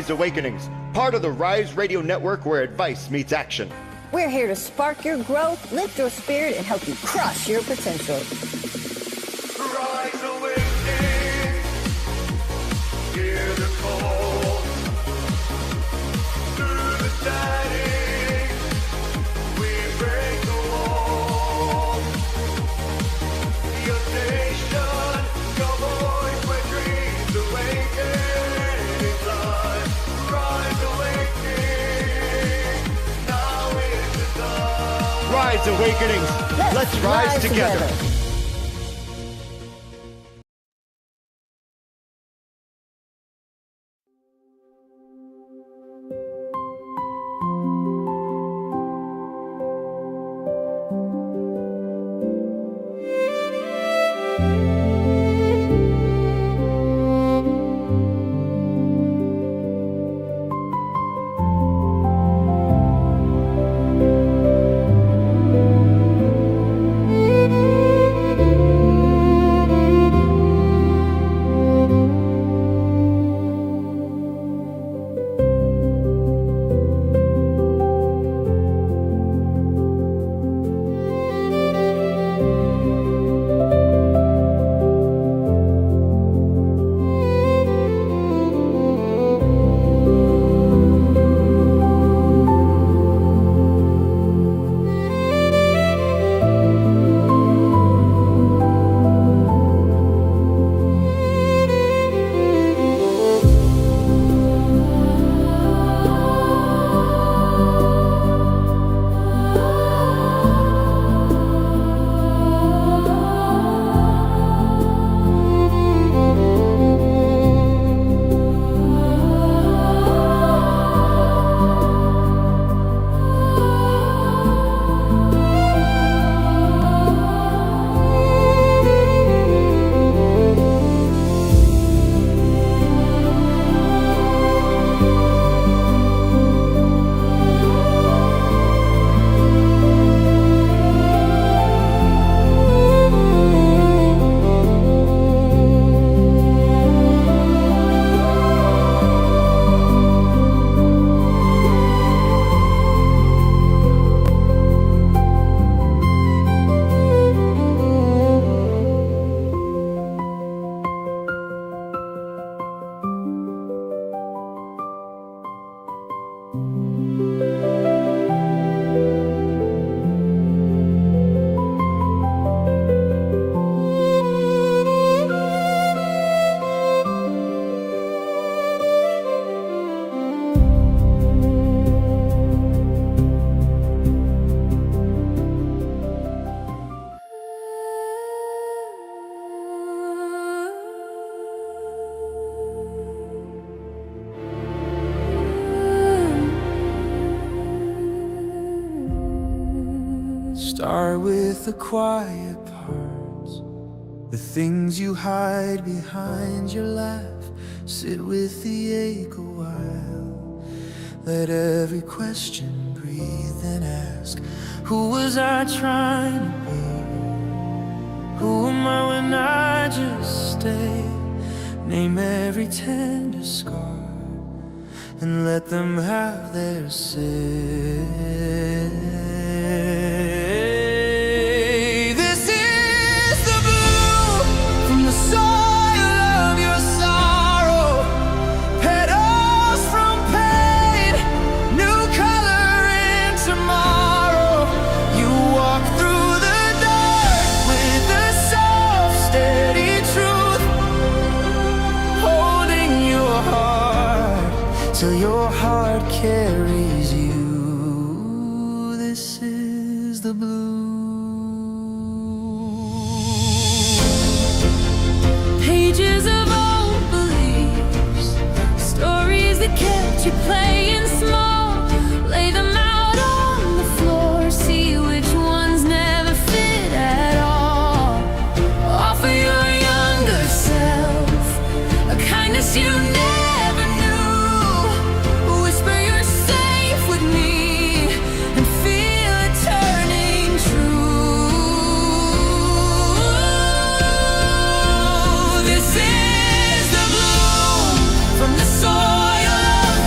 Rise Awakenings, part of the Rise Radio Network where advice meets action. We're here to spark your growth, lift your spirit, and help you crush your potential. Rise Awakenings, hear the call. Through the static, we break the wall. Your station, your voice where dreams awaken in time. Rise Awakening, now is the time. Rise Awakenings, let's rise together. Start with the quiet parts, the things you hide behind your laugh. Sit with the ache a while. Let every question breathe and ask, who was I trying to be? Who am I when I just stay? Name every tender scar and let them have their say. Till your heart carries you. This is the blue. Pages of old beliefs, stories that kept you playing small. Lay them out on the floor, see which ones never fit at all. Offer your younger self a kindness you never. This is the bloom from the soil of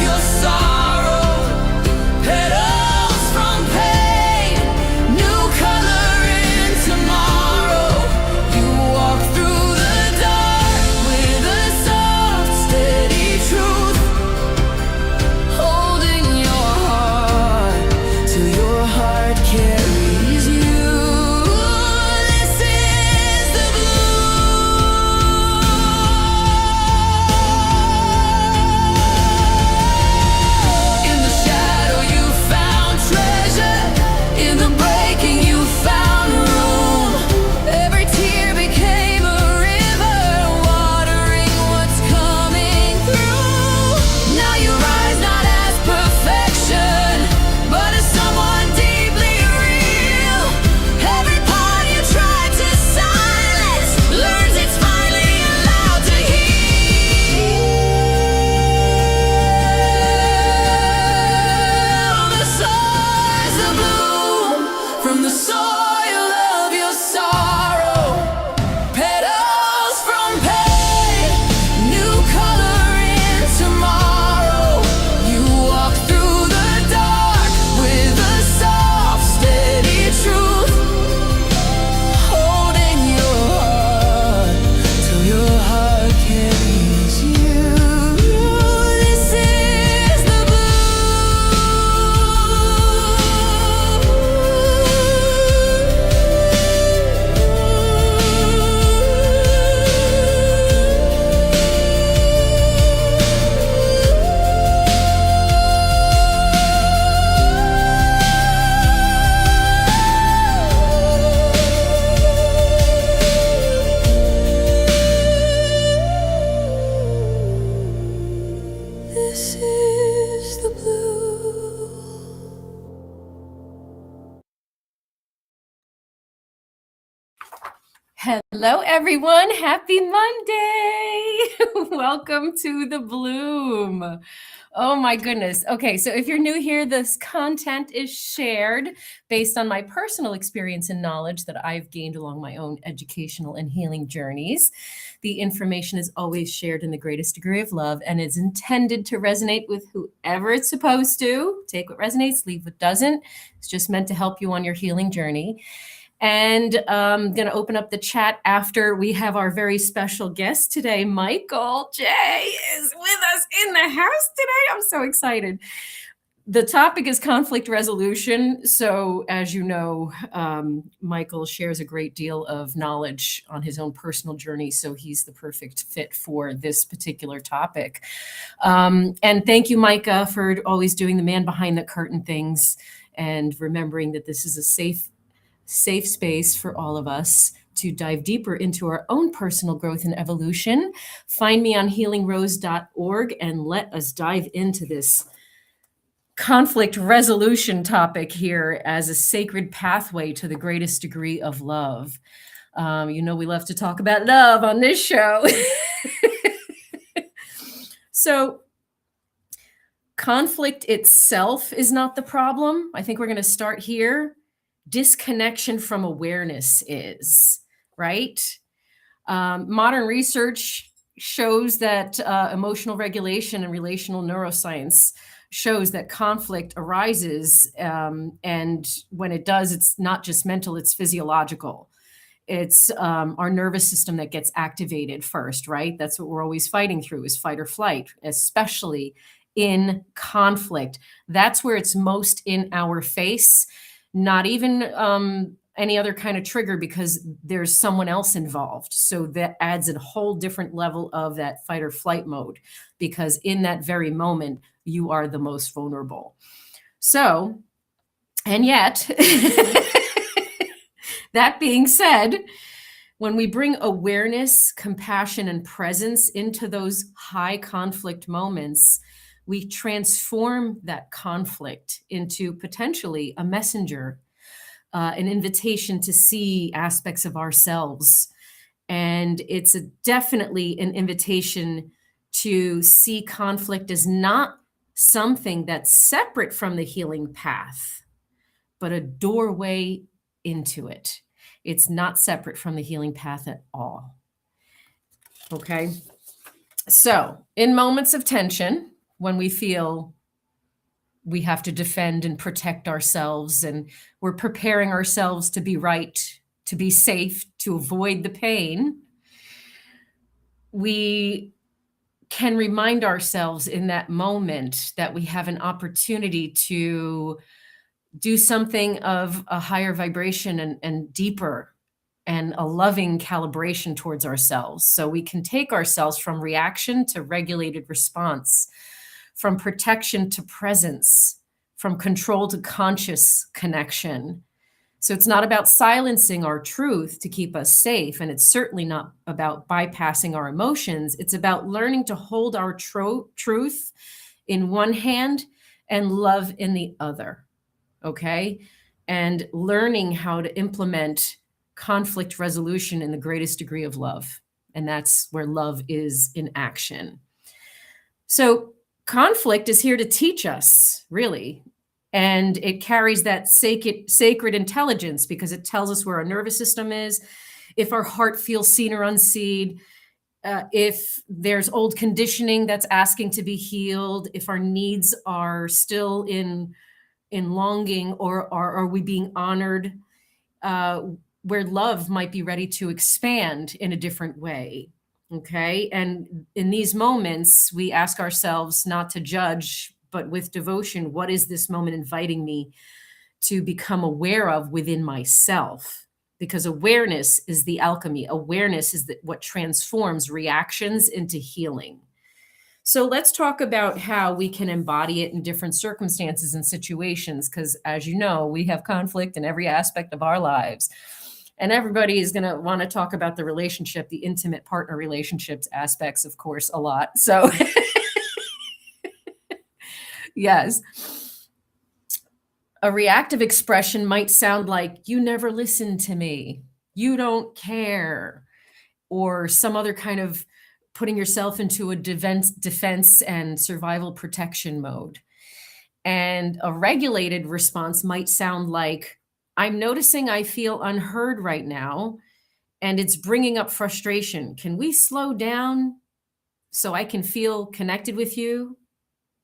Hello, everyone. Happy Monday. Welcome to the Bloom. Oh, my goodness. Okay, so if you're new here, this content is shared based on my personal experience and knowledge that I've gained along my own educational and healing journeys. The information is always shared in the greatest degree of love and is intended to resonate with whoever it's supposed to. Take what resonates, leave what doesn't. It's just meant to help you on your healing journey. And I'm going to open up the chat after we have our very special guest today. Michael J is with us in the house today. I'm so excited. The topic is conflict resolution. So as you know, Michael shares a great deal of knowledge on his own personal journey. So he's the perfect fit for this particular topic. And thank you, Micah, for always doing the man behind the curtain things and remembering that this is a safe space for all of us to dive deeper into our own personal growth and evolution. Find me on healingrose.org and let us dive into this conflict resolution topic here as a sacred pathway to the greatest degree of love. We love to talk about love on this show. So conflict itself is not the problem. I think we're going to start here. Disconnection from awareness is, right? Modern research shows that emotional regulation and relational neuroscience shows that conflict arises. And when it does, it's not just mental, it's physiological. It's our nervous system that gets activated first, right? That's what we're always fighting through is fight or flight, especially in conflict. That's where it's most in our face. Not even any other kind of trigger because there's someone else involved. So that adds a whole different level of that fight or flight mode because in that very moment, you are the most vulnerable. So, and yet, that being said, when we bring awareness, compassion, and presence into those high conflict moments, we transform that conflict into potentially a messenger, an invitation to see aspects of ourselves. And it's definitely an invitation to see conflict as not something that's separate from the healing path, but a doorway into it. It's not separate from the healing path at all. Okay? So, in moments of tension, when we feel we have to defend and protect ourselves and we're preparing ourselves to be right, to be safe, to avoid the pain, we can remind ourselves in that moment that we have an opportunity to do something of a higher vibration and deeper and a loving calibration towards ourselves. So we can take ourselves from reaction to regulated response, from protection to presence, from control to conscious connection. So it's not about silencing our truth to keep us safe, and it's certainly not about bypassing our emotions. It's about learning to hold our truth in one hand and love in the other, okay? And learning how to implement conflict resolution in the greatest degree of love. And that's where love is in action. So conflict is here to teach us, really. And it carries that sacred intelligence because it tells us where our nervous system is, if our heart feels seen or unseen, if there's old conditioning that's asking to be healed, if our needs are still in longing, or are we being honored, where love might be ready to expand in a different way. Okay. And in these moments, we ask ourselves not to judge, but with devotion, what is this moment inviting me to become aware of within myself? Because awareness is the alchemy. Awareness is what transforms reactions into healing. So let's talk about how we can embody it in different circumstances and situations, because as you know, we have conflict in every aspect of our lives. And everybody is going to want to talk about the relationship, the intimate partner relationships aspects, of course, a lot. So yes. A reactive expression might sound like, you never listened to me. you don't care, or some other kind of putting yourself into a defense and survival protection mode. And a regulated response might sound like, I'm noticing I feel unheard right now, and it's bringing up frustration. Can we slow down so I can feel connected with you?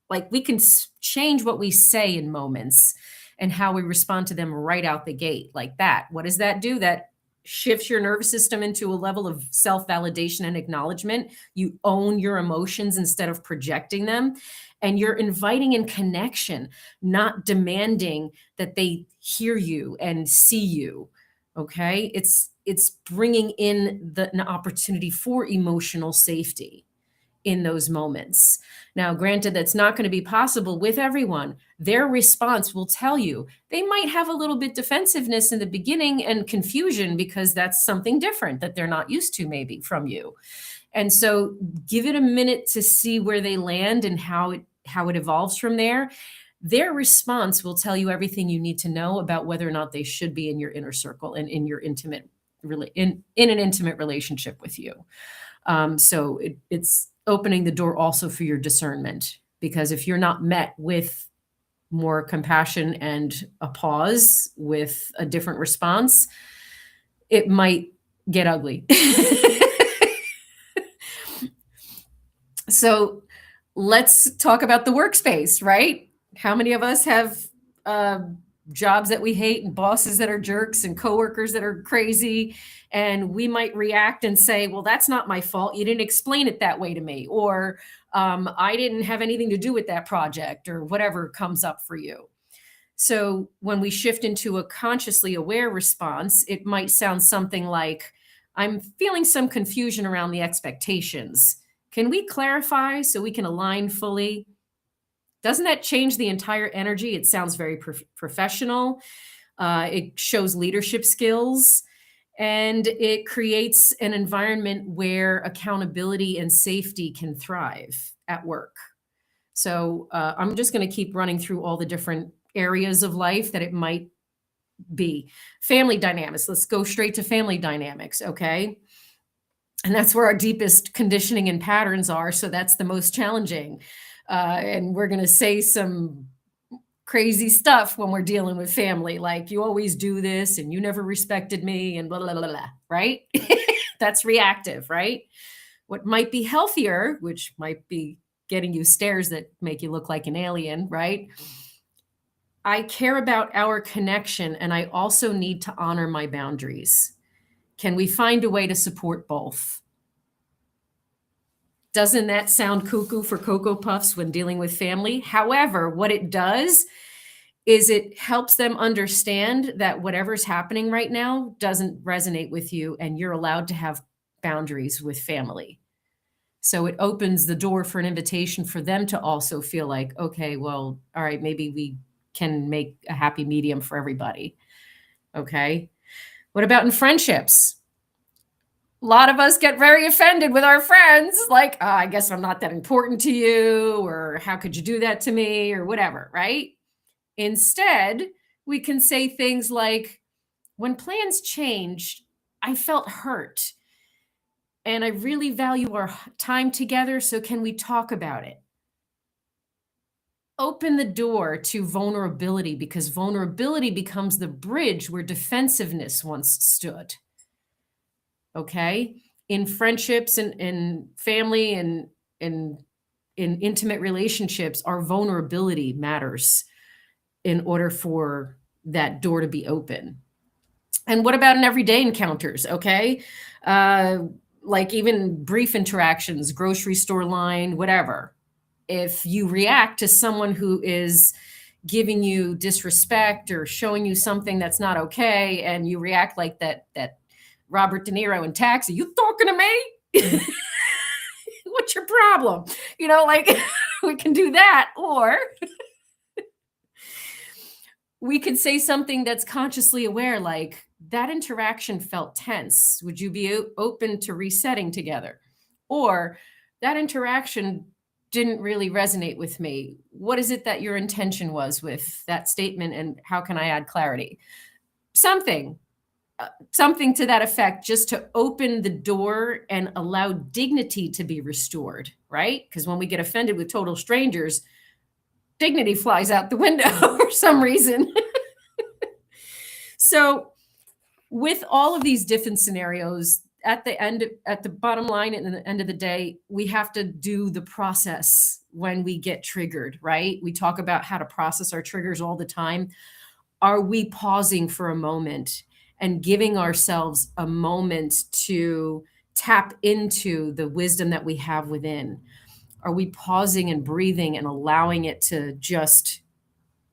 Like, we can change what we say in moments and how we respond to them right out the gate, like that. What does that do? That shifts your nervous system into a level of self-validation and acknowledgement. You own your emotions instead of projecting them. And you're inviting in connection, not demanding that they hear you and see you. Okay? It's bringing in an opportunity for emotional safety in those moments. Now, granted, that's not going to be possible with everyone. Their response will tell you. They might have a little bit defensiveness in the beginning and confusion because that's something different that they're not used to, maybe from you. And so give it a minute to see where they land and how it evolves from there. Their response will tell you everything you need to know about whether or not they should be in your inner circle and in your intimate in an intimate relationship with you. So it's opening the door also for your discernment, because if you're not met with more compassion and a pause with a different response, it might get ugly. So let's talk about the workspace, right? How many of us have jobs that we hate and bosses that are jerks and coworkers that are crazy? And we might react and say, well, that's not my fault. You didn't explain it that way to me. Or I didn't have anything to do with that project, or whatever comes up for you. So when we shift into a consciously aware response, it might sound something like, I'm feeling some confusion around the expectations. Can we clarify so we can align fully? Doesn't that change the entire energy? It sounds very professional. It shows leadership skills, and it creates an environment where accountability and safety can thrive at work. So I'm just going to keep running through all the different areas of life that it might be. Family dynamics. Let's go straight to family dynamics, okay? And that's where our deepest conditioning and patterns are. So that's the most challenging. And we're going to say some crazy stuff when we're dealing with family, like, you always do this and you never respected me and blah, blah, blah, blah, right? That's reactive, right? What might be healthier, which might be getting you stares that make you look like an alien, right? I care about our connection, and I also need to honor my boundaries. Can we find a way to support both? Doesn't that sound cuckoo for Cocoa Puffs when dealing with family? However, what it does is it helps them understand that whatever's happening right now doesn't resonate with you, and you're allowed to have boundaries with family. So it opens the door for an invitation for them to also feel like, okay, well, all right, maybe we can make a happy medium for everybody. Okay. What about in friendships? A lot of us get very offended with our friends, like, oh, I guess I'm not that important to you, or how could you do that to me, or whatever, right? Instead, we can say things like, when plans changed, I felt hurt, and I really value our time together, so can we talk about it? Open the door to vulnerability, because vulnerability becomes the bridge where defensiveness once stood. Okay? In friendships and in family and in intimate relationships, our vulnerability matters in order for that door to be open. And what about in everyday encounters? Okay? Like even brief interactions, grocery store line, whatever. If you react to someone who is giving you disrespect or showing you something that's not okay, and you react like that Robert De Niro in Taxi, you talking to me? What's your problem? You know, like we can do that, or we could say something that's consciously aware, like, that interaction felt tense. Would you be open to resetting together? Or that interaction didn't really resonate with me. What is it that your intention was with that statement, and how can I add clarity? Something. something to that effect, just to open the door and allow dignity to be restored, right? Because when we get offended with total strangers, dignity flies out the window for some reason. So with all of these different scenarios, at the bottom line, and at the end of the day, we have to do the process when we get triggered, right? We talk about how to process our triggers all the time. Are we pausing for a moment and giving ourselves a moment to tap into the wisdom that we have within? Are we pausing and breathing and allowing it to just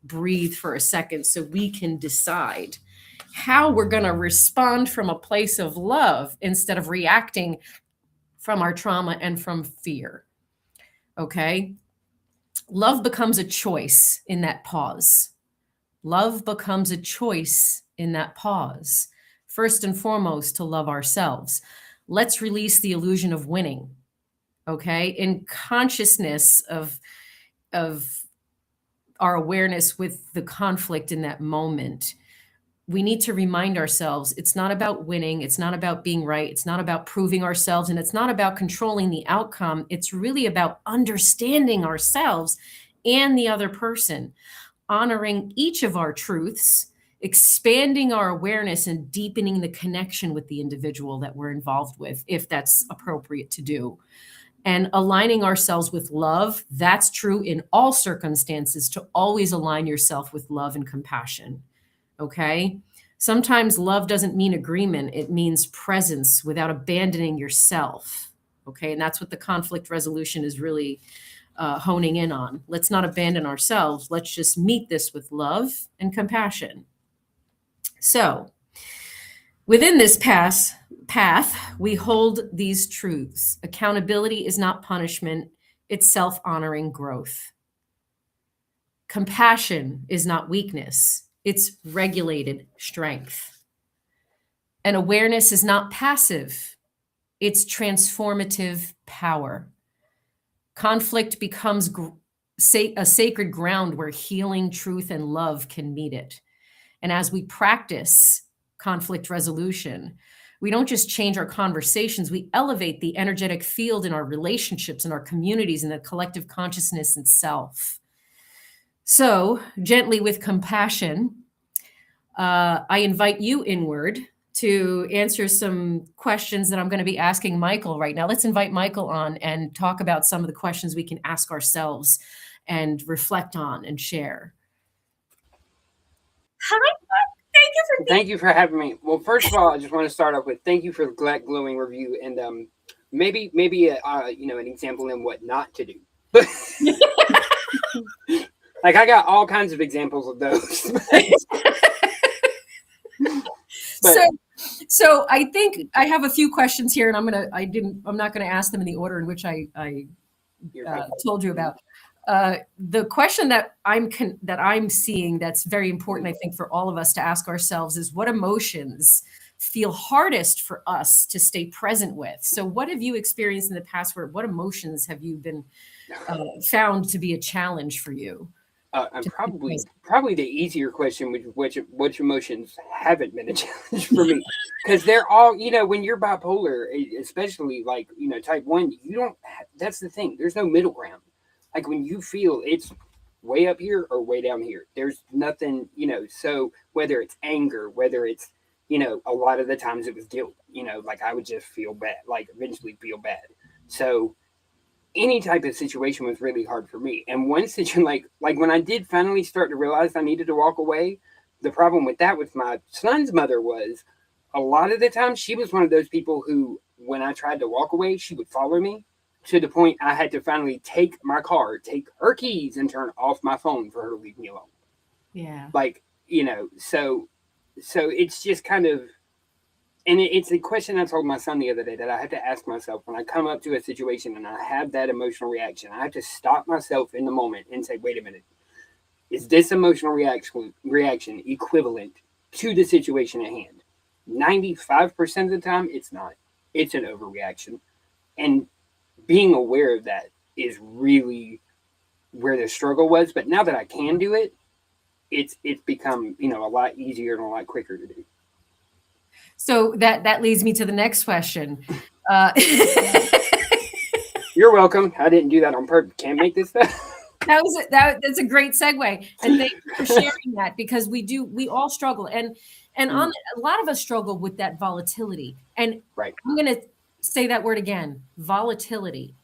breathe for a second so we can decide how we're going to respond from a place of love instead of reacting from our trauma and from fear? Okay. Love becomes a choice in that pause. Love becomes a choice in that pause. First and foremost, to love ourselves. Let's release the illusion of winning. Okay. In consciousness of our awareness with the conflict in that moment, we need to remind ourselves it's not about winning. It's not about being right. It's not about proving ourselves. And it's not about controlling the outcome. It's really about understanding ourselves and the other person, honoring each of our truths, expanding our awareness, and deepening the connection with the individual that we're involved with, if that's appropriate to do. And aligning ourselves with love. That's true in all circumstances, to always align yourself with love and compassion. Okay. Sometimes love doesn't mean agreement. It means presence without abandoning yourself. Okay. And that's what the conflict resolution is really honing in on. Let's not abandon ourselves. Let's just meet this with love and compassion. So within this path, we hold these truths. Accountability is not punishment. It's self-honoring growth. Compassion is not weakness. It's regulated strength. And awareness is not passive. It's transformative power. Conflict becomes a sacred ground where healing, truth, and love can meet it. And as we practice conflict resolution, we don't just change our conversations, we elevate the energetic field in our relationships, in our communities, in the collective consciousness itself. So, gently with compassion, I invite you inward to answer some questions that I'm going to be asking Michael right now. Let's invite Michael on and talk about some of the questions we can ask ourselves and reflect on and share. Hi, thank you for Thank you for having me. Well, first of all, I just want to start off with thank you for the glowing review, and maybe an example in what not to do. Like, I got all kinds of examples of those. So I think I have a few questions here, and I'm not gonna ask them in the order in which I told you about. The question that I'm seeing that's very important, I think, for all of us to ask ourselves is, what emotions feel hardest for us to stay present with? So what have you experienced in the past? What emotions have you been found to be a challenge for you? And probably the easier question, which emotions haven't been a challenge for me, because they're all, when you're bipolar, especially like type 1, you don't. That's the thing. There's no middle ground. Like, when you feel it's way up here or way down here, there's nothing. So whether it's anger, whether it's a lot of the times it was guilt. Like, I would just feel bad, like eventually feel bad. So any type of situation was really hard for me. And one situation, like when I did finally start to realize I needed to walk away, the problem with that with my son's mother was, a lot of the time she was one of those people who, when I tried to walk away, she would follow me to the point I had to finally take my car, take her keys, and turn off my phone for her to leave me alone. Yeah. Like, so it's just kind of, and it's a question I told my son the other day that I have to ask myself when I come up to a situation and I have that emotional reaction. I have to stop myself in the moment and say, wait a minute, is this emotional reaction equivalent to the situation at hand? 95% of the time, it's not. It's an overreaction. And being aware of that is really where the struggle was. But now that I can do it, it's become, a lot easier and a lot quicker to do. So that leads me to the next question. You're welcome. I didn't do that on purpose. Can't make this stuff. That's a great segue, and thank you for sharing that, because we all struggle, and on a lot of us struggle with that volatility. And Right. I'm going to say that word again, volatility.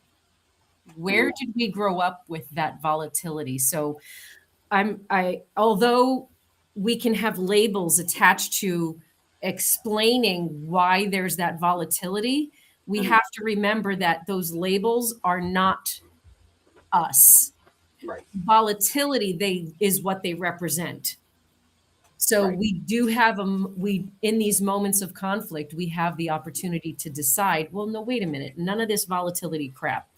Where did we grow up with that volatility? So although we can have labels attached to explaining why there's that volatility, we have to remember that those labels are not us. Right. Volatility is what they represent. So Right. we do have in these moments of conflict, we have the opportunity to decide, well, no, wait a minute, none of this volatility crap.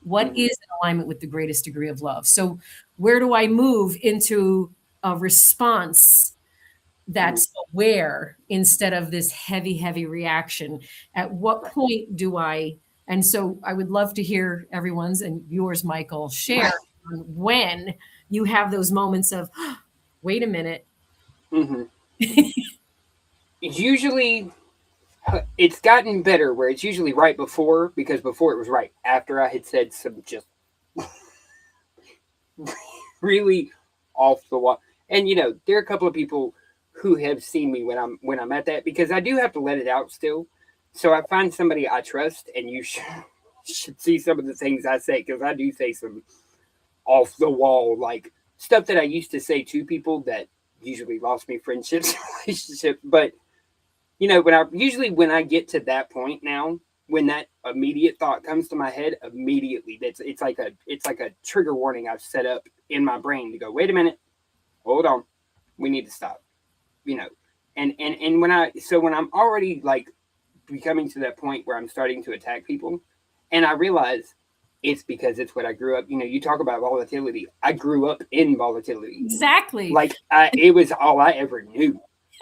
What is in alignment with the greatest degree of love? So where do I move into a response that's aware instead of this heavy reaction? At what point do I? And so I would love to hear everyone's and yours, Michael, share on when you have those moments of, wait a minute. Usually, it's gotten better where it's usually right before, because before it was right after I had said some just really off the wall. And there are a couple of people who have seen me when I'm at that, because I do have to let it out still. So I find somebody I trust, and you should see some of the things I say, because I do say some off the wall, like stuff that I used to say to people that usually lost me friendships, relationships. But when I get to that point now, when that immediate thought comes to my head, immediately it's like a trigger warning I've set up in my brain to go, wait a minute, hold on, we need to stop. And when I'm already like becoming to that point where I'm starting to attack people, and I realize it's because it's what I grew up. You talk about volatility. I grew up in volatility. Exactly. Like it was all I ever knew.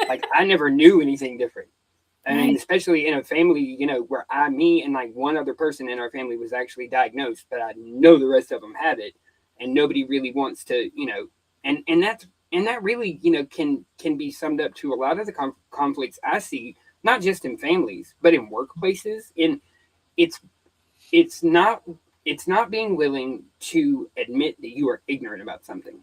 Like I never knew anything different. I mean, especially in a family, where me and like one other person in our family was actually diagnosed, but I know the rest of them have it, and nobody really wants to, and that really, can be summed up to a lot of the conflicts I see, not just in families, but in workplaces. It's not being willing to admit that you are ignorant about something.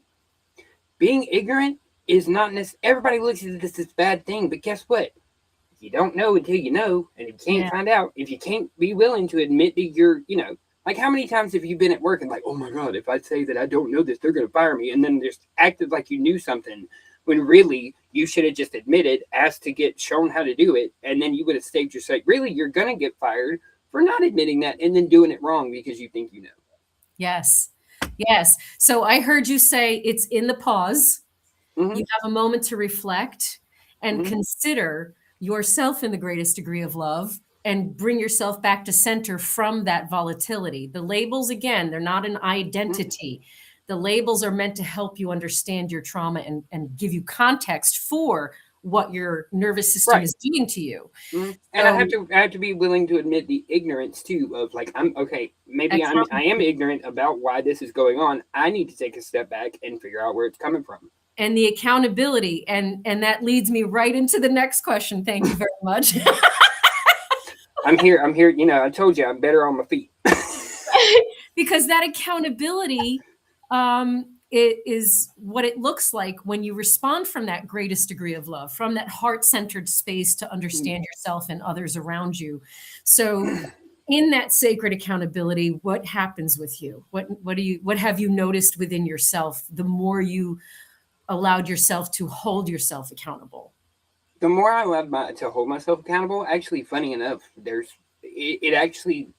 Being ignorant is not necessarily, everybody looks at this as a bad thing, but guess what? You don't know until you know, and you can't find out. If you can't be willing to admit that you're, like how many times have you been at work and like, oh my God, if I say that I don't know this, they're going to fire me. And then just acted like you knew something when really you should have just admitted, asked to get shown how to do it. And then you would have saved yourself. Really, you're going to get fired for not admitting that and then doing it wrong because you think you know. Yes. So I heard you say it's in the pause. You have a moment to reflect and consider yourself in the greatest degree of love, and bring yourself back to center from that volatility. The labels, again, they're not an identity. The labels are meant to help you understand your trauma and give you context for what your nervous system is doing to you. And I have to be willing to admit the ignorance too of like, I am ignorant about why this is going on. I need to take a step back and figure out where it's coming from. And the accountability. And that leads me right into the next question. Thank you very much. I'm here. I told you I'm better on my feet. Because that accountability is what it looks like when you respond from that greatest degree of love, from that heart-centered space to understand yourself and others around you. So in that sacred accountability, what happens with you? What have you noticed within yourself the more you allowed yourself to hold yourself accountable? The more I allowed to hold myself accountable, actually, funny enough, it actually,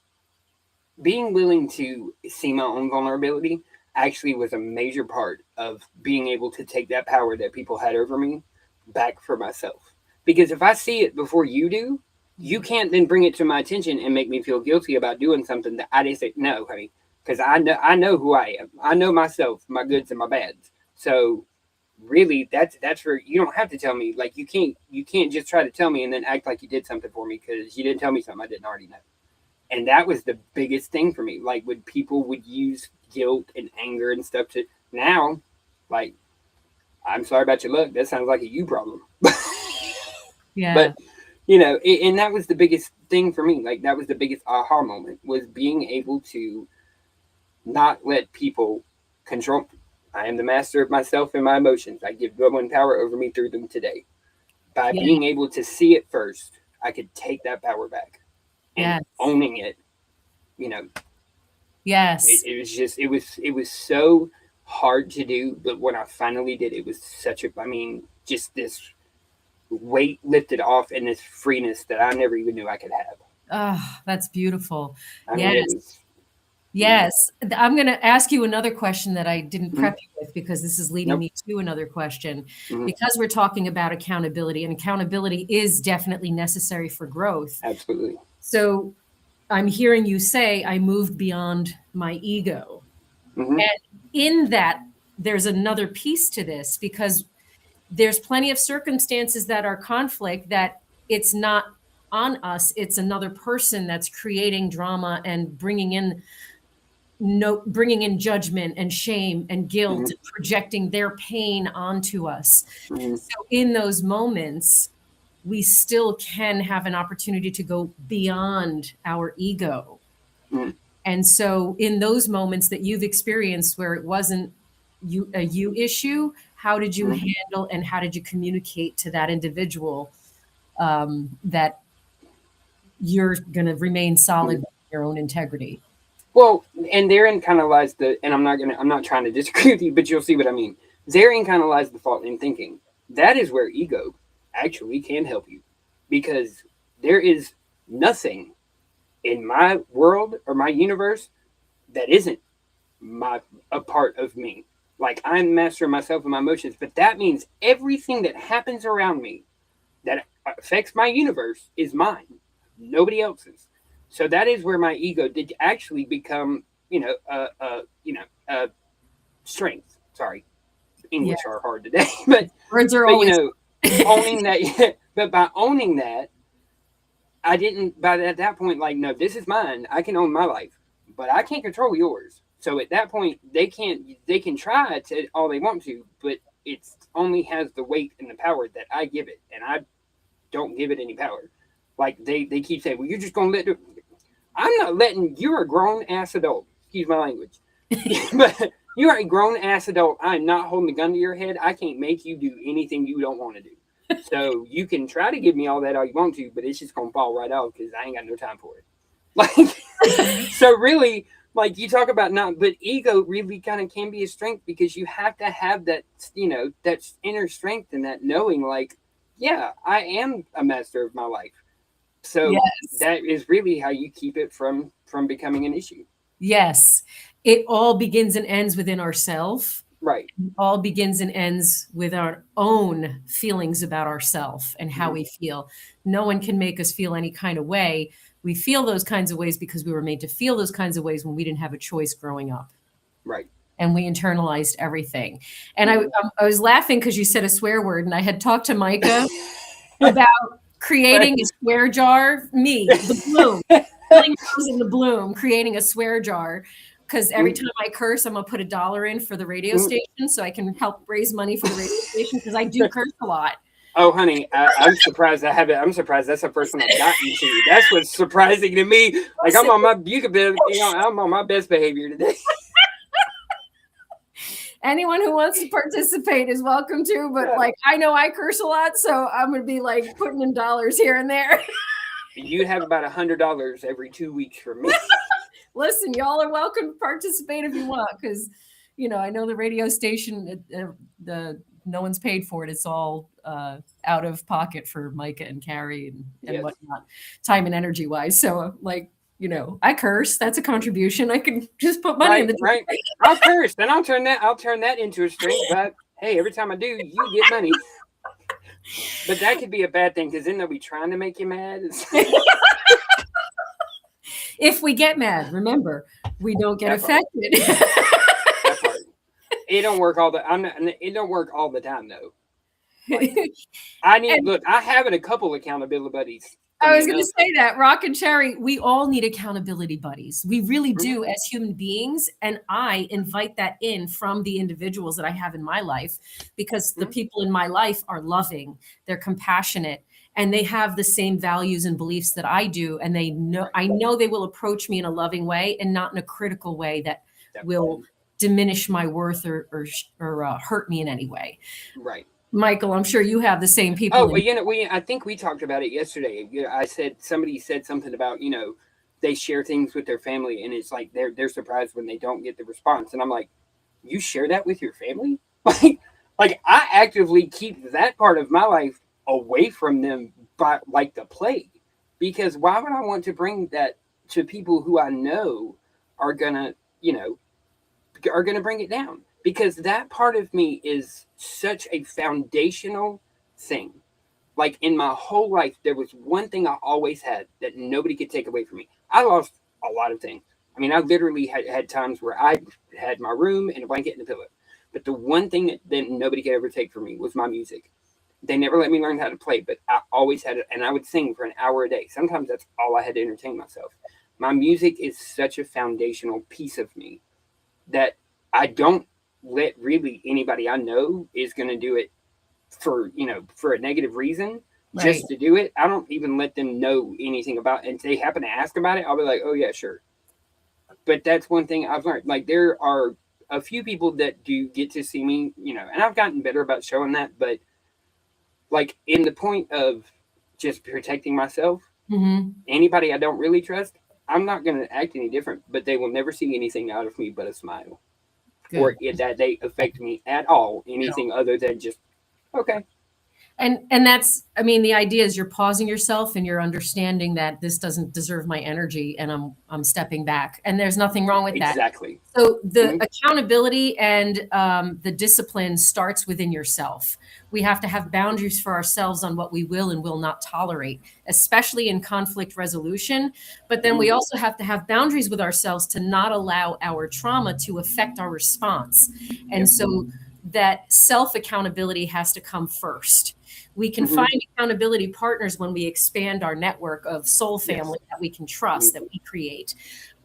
being willing to see my own vulnerability actually was a major part of being able to take that power that people had over me back for myself. Because if I see it before you do, you can't then bring it to my attention and make me feel guilty about doing something that I didn't say, no, honey, because I know who I am. I know myself, my goods and my bads. So really, that's where you don't have to tell me. Like you can't just try to tell me and then act like you did something for me because you didn't tell me something I didn't already know. And that was the biggest thing for me. Like when people would use guilt and anger and stuff to now, like, I'm sorry about your luck. That sounds like a you problem. Yeah. But And that was the biggest thing for me. Like that was the biggest aha moment, was being able to not let people control me. I am the master of myself and my emotions. I give no one power over me through them today. By Yeah. being able to see it first, I could take that power back. And Yes. owning it, you know, Yes. it was so hard to do, but when I finally did, it was such a, I mean, just this weight lifted off and this freeness that I never even knew I could have. Oh, that's beautiful. I mean, it Yes. was, Yes. I'm going to ask you another question that I didn't prep Mhm. you with, because this is leading Nope. me to another question. Mhm. Because we're talking about accountability, and accountability is definitely necessary for growth. Absolutely. So I'm hearing you say, I moved beyond my ego. Mhm. And in that, there's another piece to this, because there's plenty of circumstances that are conflict that it's not on us, it's another person that's creating drama and bringing in judgment and shame and guilt, Mhm. projecting their pain onto us. Mhm. So in those moments, we still can have an opportunity to go beyond our ego. Mhm. And so in those moments that you've experienced where it wasn't a you issue, how did you Mhm. handle and how did you communicate to that individual that you're going to remain solid in your own integrity? Well, and therein kind of lies the, and I'm not trying to disagree with you, but you'll see what I mean. Therein kind of lies the fault in thinking. That is where ego actually can help you, because there is nothing in my world or my universe that isn't my a part of me. Like I'm the master of myself and my emotions, but that means everything that happens around me that affects my universe is mine, nobody else's. So that is where my ego did actually become, strength. Sorry, Yeah. English are hard today, but Words are but always owning that. But by owning that, I didn't. By that point, like, no, this is mine. I can own my life, but I can't control yours. So at that point, they can't. They can try to all they want to, but it's only has the weight and the power that I give it, and I don't give it any power. Like they keep saying, well, you're just gonna let. I'm not letting. You're a grown ass adult. Excuse my language, but you are a grown ass adult. I'm not holding the gun to your head. I can't make you do anything you don't want to do. So you can try to give me all that all you want to, but it's just gonna fall right off because I ain't got no time for it. Like, so really, like you talk about not, but ego really kind of can be a strength, because you have to have that, that inner strength and that knowing, like, yeah, I am a master of my life. So Yes. that is really how you keep it from becoming an issue. Yes. It all begins and ends within ourselves. Right. All begins and ends with our own feelings about ourselves and how we feel. No one can make us feel any kind of way. We feel those kinds of ways because we were made to feel those kinds of ways when we didn't have a choice growing up. Right. And we internalized everything. And I was laughing because you said a swear word, and I had talked to Micah about creating a swear jar. The bloom, filling rose in the bloom, creating a swear jar. Because every time I curse, I'm gonna put $1 in for the radio station, so I can help raise money for the radio station, because I do curse a lot. Oh, honey, I'm surprised I haven't. I'm surprised that's the first one I've gotten to. That's what's surprising to me. Like I'm on my, I'm on my best behavior today. Anyone who wants to participate is welcome to, but like I know I curse a lot, so I'm gonna be like putting in dollars here and there. You have about $100 every 2 weeks from me. Listen, y'all are welcome to participate if you want, because I know the radio station, no one's paid for it. It's all out of pocket for Micah and Carrie and Yes. whatnot, time and energy wise. So I curse. That's a contribution. I can just put money in the Right. I'll curse, and I'll turn that into a strength. But hey, every time I do, you get money. But that could be a bad thing, because then they'll be trying to make you mad. If we get mad, remember, we don't get affected. That part. It don't work it don't work all the time though. Like, I have a couple accountability buddies. I was going to say that, Rock and Cherry, we all need accountability buddies. We really do as human beings. And I invite that in from the individuals that I have in my life, because the people in my life are loving, they're compassionate, and they have the same values and beliefs that I do, and I know they will approach me in a loving way and not in a critical way that will diminish my worth or hurt me in any way. Right. Michael, I'm sure you have the same people. Oh, well, I think we talked about it yesterday. Somebody said something about, they share things with their family, and it's like they're surprised when they don't get the response. And I'm like, you share that with your family? Like I actively keep that part of my life away from them by like the plague, because why would I want to bring that to people who I know are gonna, bring it down? Because that part of me is such a foundational thing. Like in my whole life, there was one thing I always had that nobody could take away from me. I lost a lot of things. I mean, I literally had times where I had my room and a blanket and a pillow. But the one thing that nobody could ever take from me was my music. They never let me learn how to play, but I always had it. And I would sing for an hour a day. Sometimes that's all I had to entertain myself. My music is such a foundational piece of me that I don't let really anybody I know is going to do it for a negative reason, just to do it. I don't even let them know anything about it. And if they happen to ask about it, I'll be like, oh yeah, sure. But that's one thing I've learned. Like there are a few people that do get to see me, and I've gotten better about showing that, but like in the point of just protecting myself, anybody I don't really trust, I'm not going to act any different, but they will never see anything out of me but a smile. Good. Or that they affect me at all, anything other than just, okay. And that's, I mean, the idea is you're pausing yourself and you're understanding that this doesn't deserve my energy and I'm stepping back, and there's nothing wrong with that. Exactly. So the accountability and the discipline starts within yourself. We have to have boundaries for ourselves on what we will and will not tolerate, especially in conflict resolution. But then we also have to have boundaries with ourselves to not allow our trauma to affect our response. And so that self-accountability has to come first. We can find accountability partners when we expand our network of soul family that we can trust, that we create.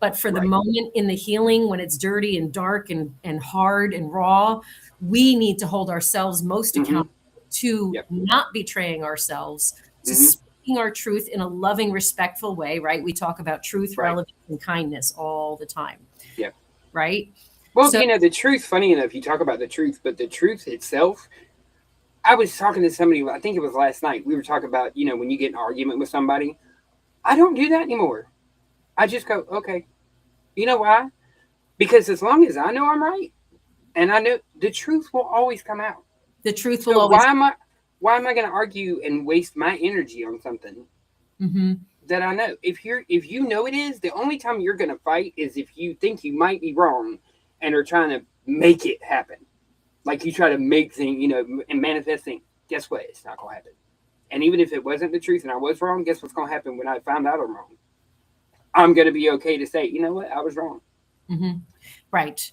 But for the moment in the healing, when it's dirty and dark and hard and raw, we need to hold ourselves most accountable to not betraying ourselves, to speaking our truth in a loving, respectful way, right? We talk about truth, relevance, and kindness all the time. Yeah. Right? Well, the truth, funny enough, you talk about the truth, but the truth itself, I was talking to somebody, I think it was last night. We were talking about, when you get in an argument with somebody, I don't do that anymore. I just go, okay. You know why? Because as long as I know I'm right, and I know the truth will always come out. The truth will always. Why am I going to argue and waste my energy on something that I know? If you know it is, the only time you're going to fight is if you think you might be wrong and are trying to make it happen. Like you try to make things, and manifest things. Guess what? It's not going to happen. And even if it wasn't the truth and I was wrong, guess what's going to happen when I found out I'm wrong? I'm going to be okay to say, you know what? I was wrong. Right.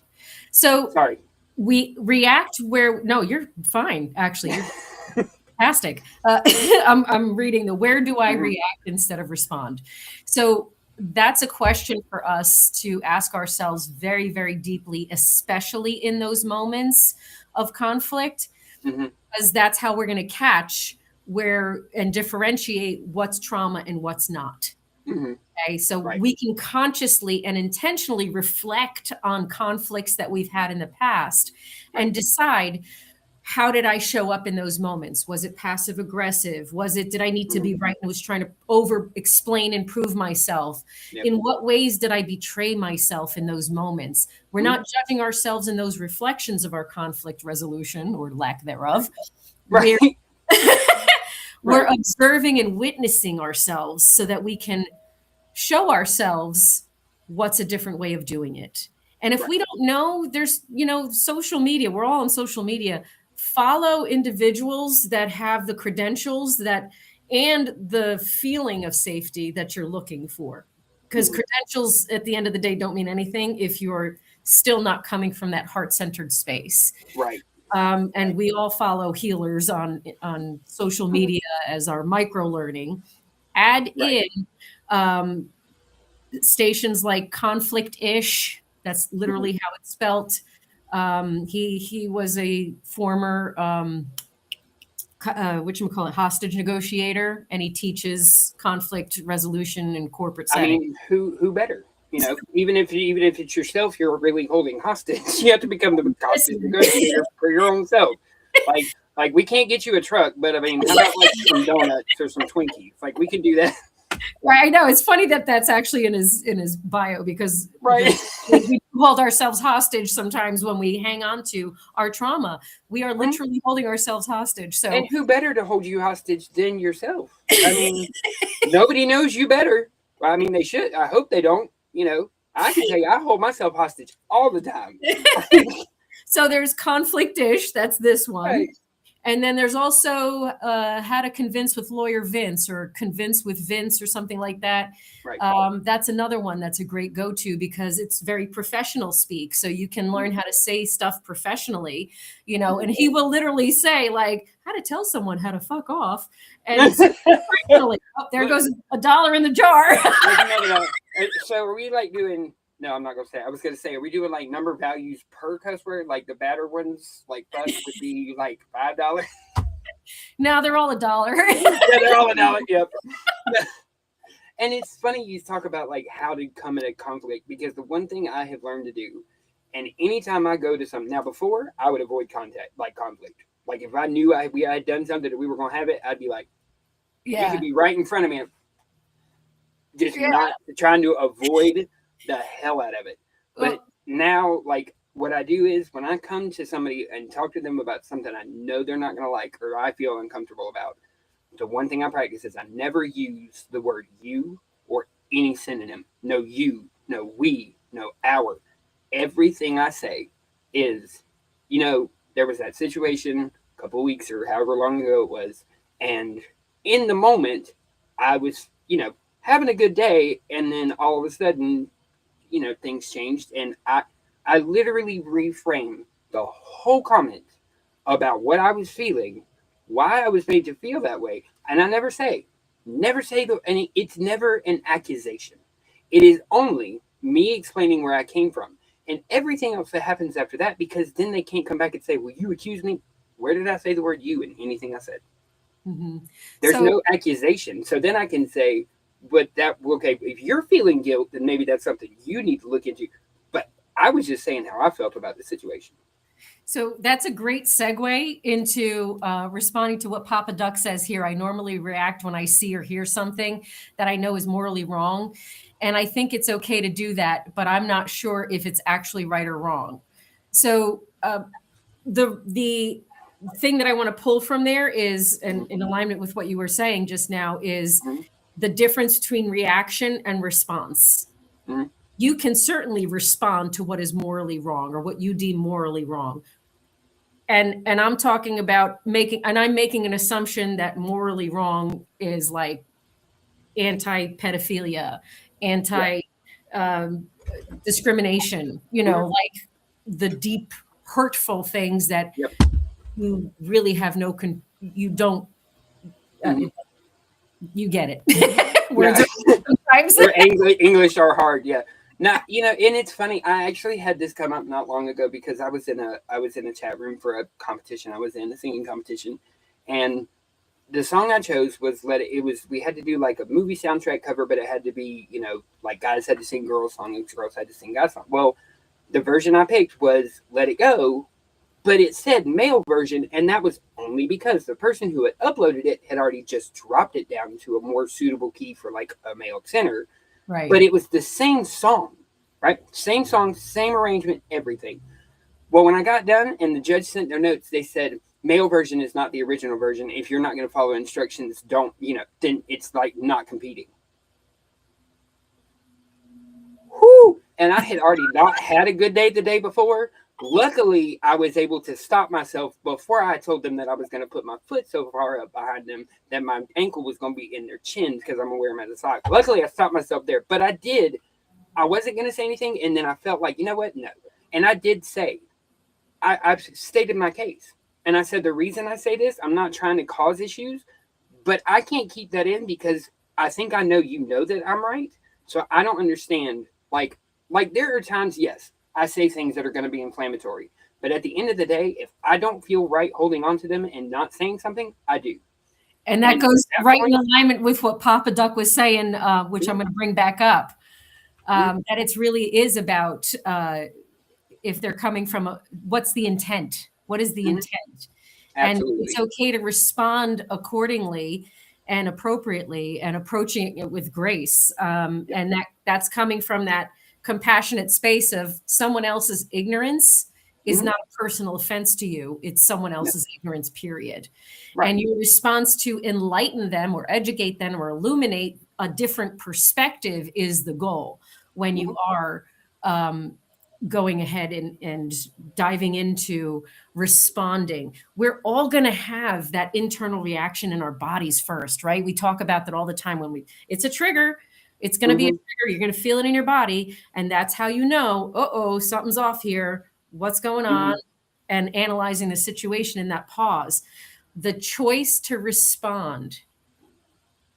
So sorry. We react no, you're fine. Actually, you're fantastic. I'm reading where do I react instead of respond? So that's a question for us to ask ourselves very, very deeply, especially in those moments of conflict, because that's how we're going to catch and differentiate what's trauma and what's not. Okay, so we can consciously and intentionally reflect on conflicts that we've had in the past and decide, how did I show up in those moments? Was it passive aggressive? Did I need to be right and was trying to over explain and prove myself? In what ways did I betray myself in those moments? We're not judging ourselves in those reflections of our conflict resolution or lack thereof. Right. We're observing and witnessing ourselves so that we can show ourselves what's a different way of doing it. And if we don't know, there's, social media, we're all on social media. Follow individuals that have the credentials and the feeling of safety that you're looking for. Because credentials at the end of the day don't mean anything if you're still not coming from that heart-centered space. Right. And we all follow healers on social media as our micro learning. Add in stations like Conflict-ish. That's literally how it's spelt. He was a former whatchamacallit, hostage negotiator, and he teaches conflict resolution in corporate I setting. mean, who better? You know, even if it's yourself, you're really holding hostage. You have to become the hostage negotiator for your own self. Like we can't get you a truck, but I mean, how about like some donuts or some Twinkies? Like we can do that, Right, I know. It's funny that that's actually in his bio, because right? we hold ourselves hostage sometimes when we hang on to our trauma. We are literally holding ourselves hostage. So And who better to hold you hostage than yourself? I mean, nobody knows you better. I mean, they should. I hope they don't. You know, I can tell you, I hold myself hostage all the time. so there's conflict-ish. That's this one. Right. And then there's also how to convince with lawyer Vince, or convince with Vince, or something like that. Right. That's another one that's a great go-to, because it's very professional speak. So you can learn how to say stuff professionally, you know, and he will literally say like how to tell someone how to fuck off. And professionally, oh, there goes $1 in the jar. So are we like doing, no, I'm not going to say, I was going to say, are we doing like number values per cuss word? Like the badder ones, like fuck would be like $5? Now they're all $1. Yeah, they're all $1. Yep. And it's funny you talk about like how to come in a conflict, because the one thing I have learned to do, and anytime I go to something, now before I would avoid conflict. Like if I knew I had done something that we were going to have it, I'd be like, you could be right in front of me, just not trying to avoid the hell out of it. But now, like what I do is when I come to somebody and talk to them about something I know they're not going to like, or I feel uncomfortable about, the one thing I practice is I never use the word you or any synonym. No you, no we, no our. Everything I say is, you know, there was that situation a couple of weeks or however long ago it was, and in the moment I was, you know, having a good day, and then all of a sudden, you know, things changed, and I literally reframed the whole comment about what I was feeling, why I was made to feel that way. And I never say and it's never an accusation. It is only me explaining where I came from, and everything else that happens after that, because then they can't come back and say, well, you accused me. Where did I say the word you in anything I said? Mm-hmm. There's no accusation. So then I can say, but that, okay, if you're feeling guilt, then maybe that's something you need to look into. But I was just saying how I felt about the situation. So that's a great segue into responding to what Papa Duck says here. I normally react when I see or hear something that I know is morally wrong. And I think it's okay to do that, but I'm not sure if it's actually right or wrong. So the thing that I want to pull from there is, and in alignment with what you were saying just now, is the difference between reaction and response. Mm-hmm. You can certainly respond to what is morally wrong or what you deem morally wrong. And I'm talking about I'm making an assumption that morally wrong is like anti-pedophilia, discrimination, you know, like the deep hurtful things that you really have you don't, you get it. Words sometimes. English are hard. Yeah. Now, you know, and it's funny. I actually had this come up not long ago, because I was in a chat room for a competition. I was in a singing competition, and the song I chose was we had to do like a movie soundtrack cover, but it had to be, you know, like guys had to sing girls song and girls had to sing guys song. Well, the version I picked was Let It Go, but it said male version, and that was only because the person who had uploaded it had already just dropped it down to a more suitable key for like a male tenor. Right. But it was the same song, right? Same song, same arrangement, everything. Well, when I got done and the judge sent their notes, they said, male version is not the original version. If you're not going to follow instructions, don't, you know, then it's like not competing. Whoo! And I had already not had a good day the day before. Luckily, I was able to stop myself before I told them that I was going to put my foot so far up behind them that my ankle was going to be in their chins, because I'm going to wear them as a sock. Luckily, I stopped myself there. But I wasn't going to say anything. And then I felt like, you know what? No. And I did say, I've stated my case. And I said, the reason I say this, I'm not trying to cause issues, but I can't keep that in, because I think I know you know that I'm right. So I don't understand. Like there are times, yes, I say things that are going to be inflammatory, But at the end of the day, if I don't feel right holding on to them and not saying something, I do. And that And goes at that right in point, alignment with what Papa Duck was saying, which I'm going to bring back up. That it's really is about if they're coming from what's the intent? What is the intent? And it's absolutely. okay to respond accordingly and appropriately and approaching it with grace. And that's coming from that compassionate space of someone else's ignorance is Mhm. not a personal offense to you. It's someone No, else's ignorance, period. right. And your response to enlighten them or educate them or illuminate a different perspective is the goal when you Mhm. are going ahead and diving into responding. We're all going to have that internal reaction in our bodies first, right? We talk about that all the time when it's a trigger. It's going to be a Mhm. trigger. You're going to feel it in your body. And that's how you know, uh-oh, something's off here. What's going on? Mhm. And analyzing the situation in that pause. The choice to respond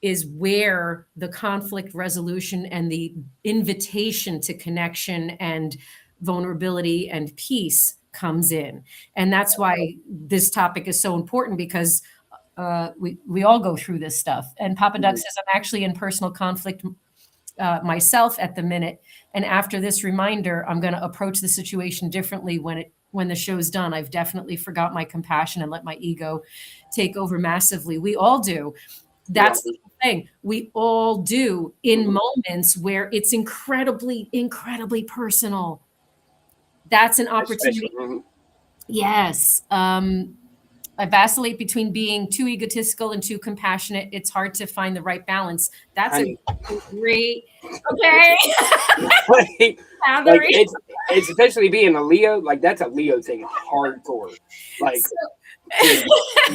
is where the conflict resolution and the invitation to connection and vulnerability and peace comes in. And that's why this topic is so important because we all go through this stuff. And Papa Duck Mhm. says, I'm actually in personal conflict myself at the minute. And after this reminder, I'm going to approach the situation differently when the show's done. I've definitely forgot my compassion and let my ego take over massively. We all do. We all That's the do. thing. We all do in Mhm. moments where it's incredibly, incredibly personal. That's an Especially. opportunity. Mhm. Yes. I vacillate between being too egotistical and too compassionate. It's hard to find the right balance. That's a Honey. great, okay. like, like Boundary. it's especially being a Leo, like that's a Leo thing, hardcore. Like, So, dude,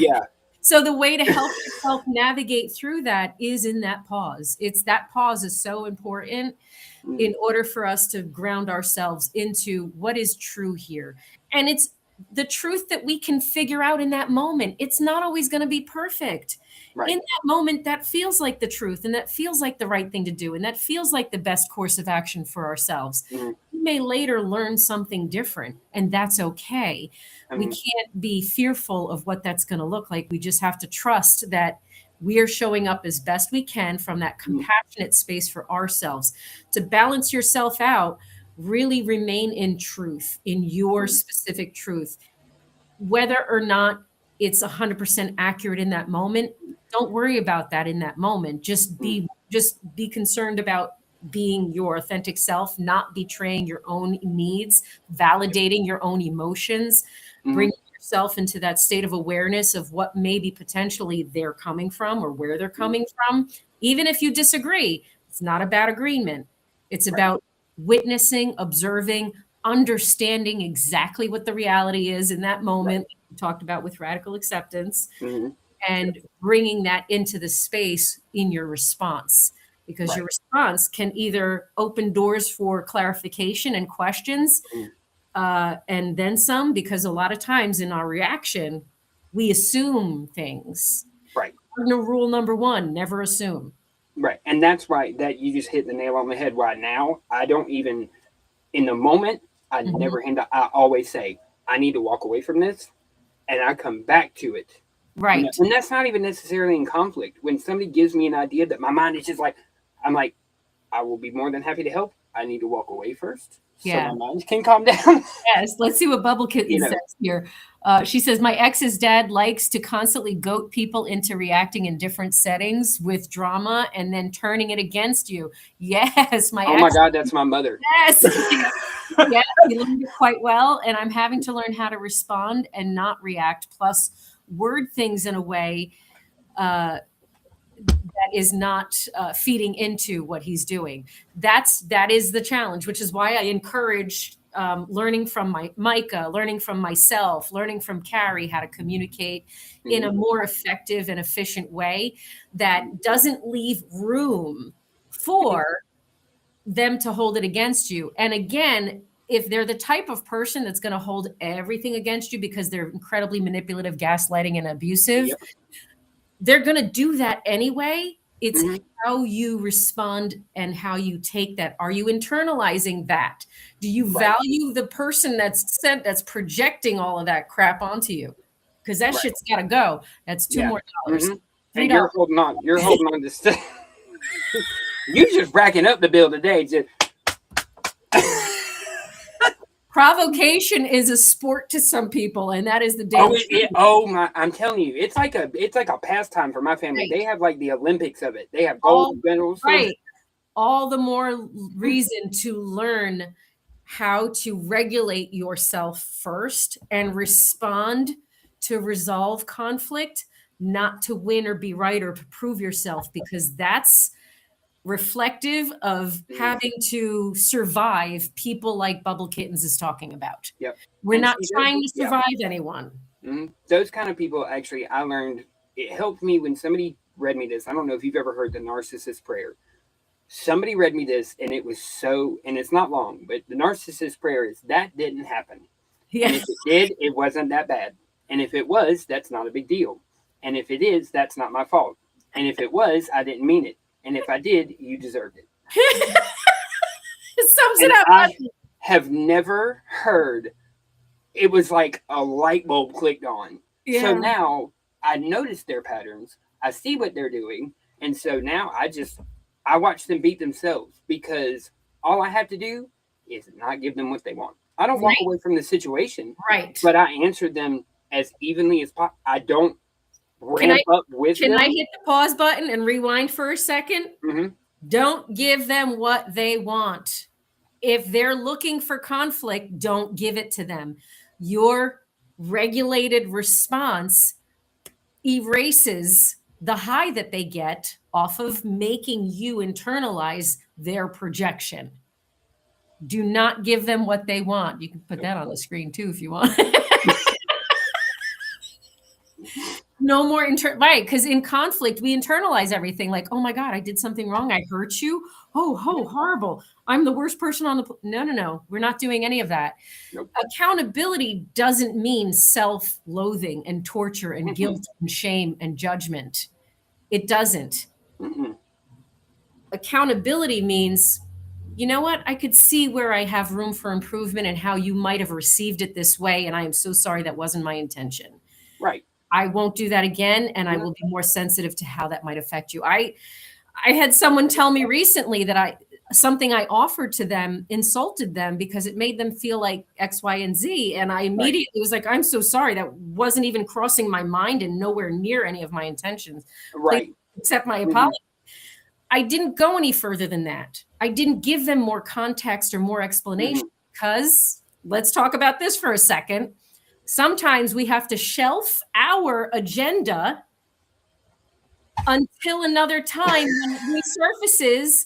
yeah. so the way to help yourself navigate through that is in that pause. It's that pause is so important Mhm. in order for us to ground ourselves into what is true here. And it's the truth that we can figure out in that moment. It's not always going to be perfect. In Right. that moment, that feels like the truth and that feels like the right thing to do. And that feels like the best course of action for ourselves. Mhm. We may later learn something different, and that's okay. We Mhm. can't be fearful of what that's going to look like. We just have to trust that we are showing up as best we can from that Mhm. compassionate space for ourselves. To balance yourself out, really remain in truth, in your Mhm. specific truth. Whether or not it's 100% accurate in that moment, don't worry about that in that moment. Mhm. Just be concerned about being your authentic self, not betraying your own needs, validating your own emotions, Mhm. bringing yourself into that state of awareness of what maybe potentially they're coming from or where they're Mhm. coming from. Even if you disagree, it's not a bad agreement. It's Right. about witnessing, observing, understanding exactly what the reality is in that Right. moment, we talked about with radical acceptance, Mhm. and bringing that into the space in your response. Because your Right. response can either open doors for clarification and questions, Mhm. and then some, because a lot of times in our reaction, we assume things. Right. Cardinal rule number one, never assume. Right. And that's right. That you just hit the nail on the head right now. I don't even in the moment. I Mhm. never handle. I always say I need to walk away from this, and I come back to it. Right. And that's not even necessarily in conflict. When somebody gives me an idea that my mind is just like, I'm like, I will be more than happy to help. I need to walk away first so Yeah. my mind can calm down. Yes, let's see what Bubble you Kitten know, says here. She says, my ex's dad likes to constantly goat people into reacting in different settings with drama and then turning it against you. Yes, my oh my ex, God, that's my mother. yes, yes, he learned it quite well. And I'm having to learn how to respond and not react, plus word things in a way uh, that is not feeding into what he's doing. That is the challenge, which is why I encourage learning from Micah, learning from myself, learning from Carrie how to communicate in Mhm. a more effective and efficient way that doesn't leave room for them to hold it against you. And again, if they're the type of person that's going to hold everything against you because they're incredibly manipulative, gaslighting, and abusive, Yep. they're going to do that anyway It's Mhm. how you respond and how you take that. Are you internalizing that? Do you Right. value the person that's projecting all of that crap onto you? Because that Right. shit's got to go. That's two Yeah. more dollars. Mhm. And $3. you're holding on to stuff. You just racking up the bill today. Just Provocation is a sport to some people, and that is the damn truth. oh my! I'm telling you, it's like a pastime for my family. Right. They have like the Olympics of it. They have All gold medals. right. All the more reason to learn how to regulate yourself first and respond to resolve conflict, not to win or be right or to prove yourself, because that's reflective of having to survive people like Bubble Kittens is talking about. Yep. We're And not see, trying to yeah. survive anyone. Those kind of people, actually, I learned it helped me when somebody read me this. I don't know if you've ever heard the narcissist prayer. Somebody read me this, and it was and it's not long, but the narcissist prayer is that didn't happen. Yeah. And if it did, it wasn't that bad. And if it was, that's not a big deal. And if it is, that's not my fault. And if it was, I didn't mean it. And if I did, you deserved it. It sums And it up. I have never heard, it was like a light bulb clicked on. Yeah. So now I notice their patterns. I see what they're doing. And so now I watch them beat themselves, because all I have to do is not give them what they want. I don't walk Right. away from the situation, Right. but I answer them as evenly as possible. I don't ramp up with Can them. I hit the pause button and rewind for a second? Mhm. Don't give them what they want. If they're looking for conflict, don't give it to them. Your regulated response erases the high that they get off of making you internalize their projection. Do not give them what they want. You can put that on the screen too if you want. No more right, because in conflict we internalize everything, like, oh my god, I did something wrong, I hurt you, oh horrible, I'm the worst person on the no, we're not doing any of that. Nope. Accountability doesn't mean self-loathing and torture and guilt and shame and judgment. It doesn't. Mhm. Accountability means, you know what, I could see where I have room for improvement and how you might have received it this way, and I am so sorry, that wasn't my intention. Right. I won't do that again, and I will be more sensitive to how that might affect you. I had someone tell me recently that something I offered to them insulted them because it made them feel like X, Y, and Z. And I immediately was like, I'm so sorry. That wasn't even crossing my mind and nowhere near any of my intentions. Right. Please accept my apology. I didn't go any further than that. I didn't give them more context or more explanation because let's talk about this for a second. Sometimes we have to shelf our agenda until another time when it resurfaces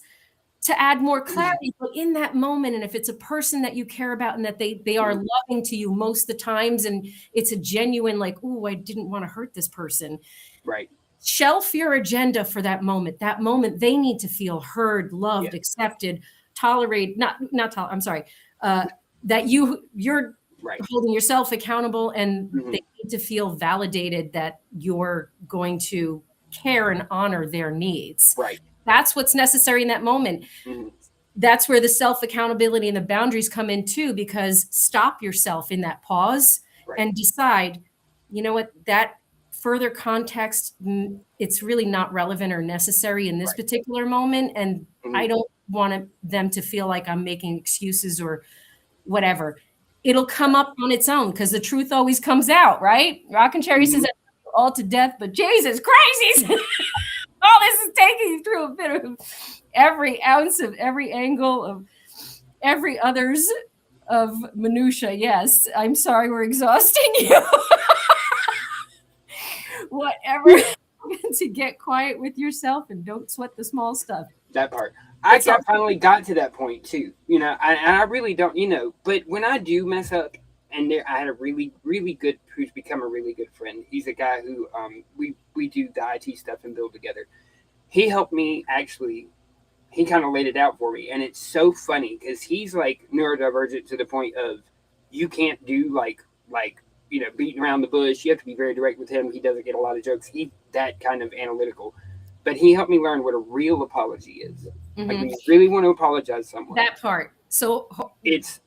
to add more clarity. But in that moment, and if it's a person that you care about and that they are loving to you most of the times, and it's a genuine like, oh, I didn't want to hurt this person. Right. Shelf your agenda for that moment. That moment, they need to feel heard, loved, accepted, tolerated, I'm sorry, that you're holding yourself accountable, and they need to feel validated that you're going to care and honor their needs. Right. That's what's necessary in that moment. That's where the self-accountability and the boundaries come in too, because stop yourself in that pause and decide, you know what, that further context, it's really not relevant or necessary in this particular moment. And I don't want them to feel like I'm making excuses or whatever. It'll come up on its own because the truth always comes out, right? Rockin' Cherry says that all to death, but Jesus Christ, all this is taking you through a bit of every ounce of every angle of every others of minutia. Yes, I'm sorry we're exhausting you. Whatever, to get quiet with yourself and don't sweat the small stuff. That part. I finally got to that point too, and I really don't, but when I do mess up, and I had a really, really good, who's become a really good friend. He's a guy who, we do the IT stuff and build together. He helped me actually, he kind of laid it out for me. And it's so funny because he's like neurodivergent to the point of you can't do like, beating around the bush. You have to be very direct with him. He doesn't get a lot of jokes. He's that kind of analytical. but he helped me learn what a real apology is. Like Mhm. when you really want to apologize to someone, That part. So it's